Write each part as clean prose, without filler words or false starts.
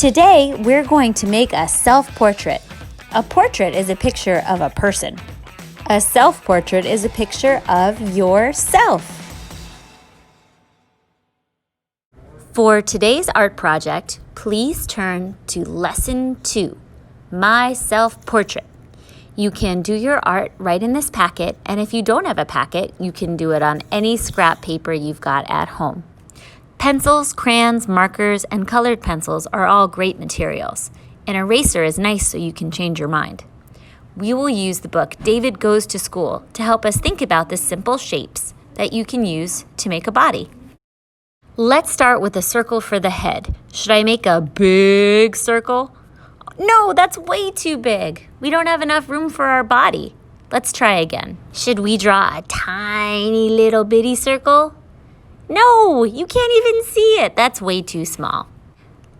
Today, we're going to make a self-portrait. A portrait is a picture of a person. A self-portrait is a picture of yourself. For today's art project, please turn to Lesson 2, My Self-Portrait. You can do your art right in this packet, and if you don't have a packet, you can do it on any scrap paper you've got at home. Pencils, crayons, markers, and colored pencils are all great materials. An eraser is nice so you can change your mind. We will use the book David Goes to School to help us think about the simple shapes that you can use to make a body. Let's start with a circle for the head. Should I make a big circle? No, that's way too big. We don't have enough room for our body. Let's try again. Should we draw a tiny little bitty circle? No, you can't even see it. That's way too small.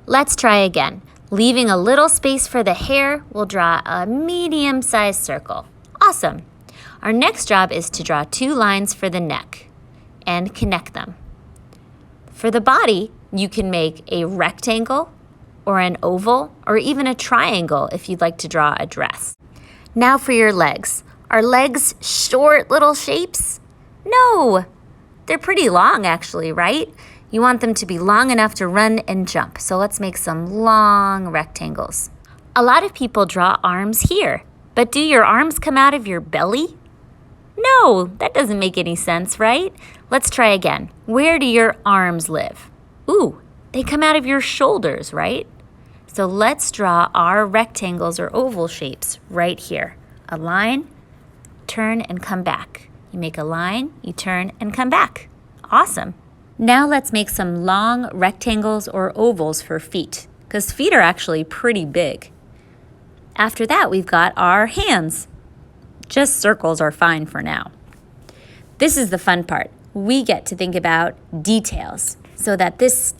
Let's try again. Leaving a little space for the hair, we'll draw a medium-sized circle. Awesome. Our next job is to draw 2 lines for the neck and connect them. For the body, you can make a rectangle or an oval or even a triangle if you'd like to draw a dress. Now for your legs. Are legs short little shapes? No, they're pretty long actually, right? You want them to be long enough to run and jump, so let's make some long rectangles. A lot of people draw arms here, but do your arms come out of your belly? No, that doesn't make any sense, right? Let's try again. Where do your arms live? Ooh, they come out of your shoulders, right? So let's draw our rectangles or oval shapes right here. A line, turn, and come back. You make a line, you turn, and come back. Awesome. Now let's make some long rectangles or ovals for feet, because feet are actually pretty big. After that, we've got our hands. Just circles are fine for now. This is the fun part. We get to think about details so that this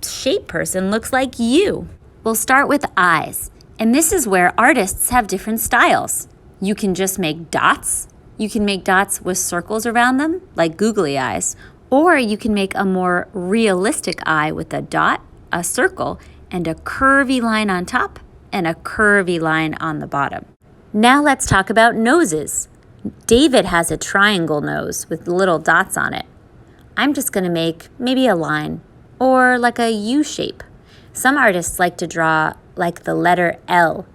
shape person looks like you. We'll start with eyes, and this is where artists have different styles. You can just make dots. You can make dots with circles around them, like googly eyes, or you can make a more realistic eye with a dot, a circle, and a curvy line on top and a curvy line on the bottom. Now let's talk about noses. David has a triangle nose with little dots on it. I'm just going to make maybe a line or like a U shape. Some artists like to draw like the letter L,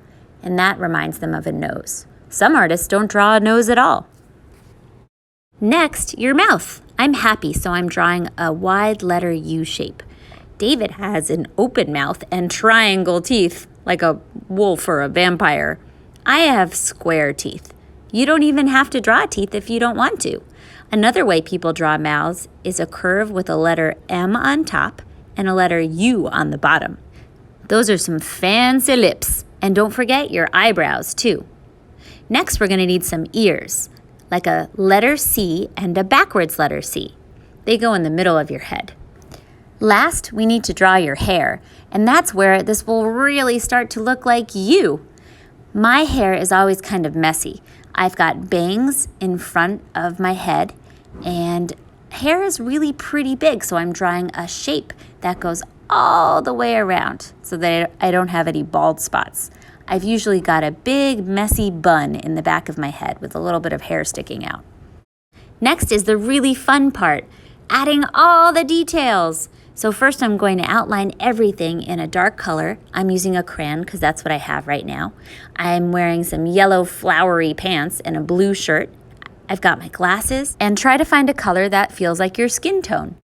and that reminds them of a nose. Some artists don't draw a nose at all. Next, your mouth. I'm happy, so I'm drawing a wide letter U shape. David has an open mouth and triangle teeth, like a wolf or a vampire. I have square teeth. You don't even have to draw teeth if you don't want to. Another way people draw mouths is a curve with a letter M on top and a letter U on the bottom. Those are some fancy lips. And don't forget your eyebrows too. Next, we're going to need some ears, like a letter C and a backwards letter C. They go in the middle of your head. Last, we need to draw your hair, and that's where this will really start to look like you. My hair is always kind of messy. I've got bangs in front of my head, and hair is really pretty big, so I'm drawing a shape that goes all the way around so that I don't have any bald spots. I've usually got a big, messy bun in the back of my head with a little bit of hair sticking out. Next is the really fun part, adding all the details. So first I'm going to outline everything in a dark color. I'm using a crayon because that's what I have right now. I'm wearing some yellow flowery pants and a blue shirt. I've got my glasses, and try to find a color that feels like your skin tone.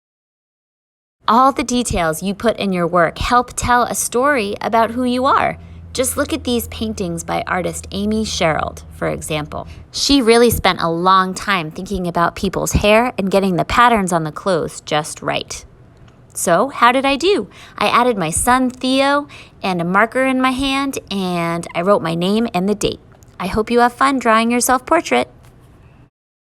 All the details you put in your work help tell a story about who you are. Just look at these paintings by artist Amy Sherald, for example. She really spent a long time thinking about people's hair and getting the patterns on the clothes just right. So how did I do? I added my son Theo and a marker in my hand, and I wrote my name and the date. I hope you have fun drawing your self-portrait.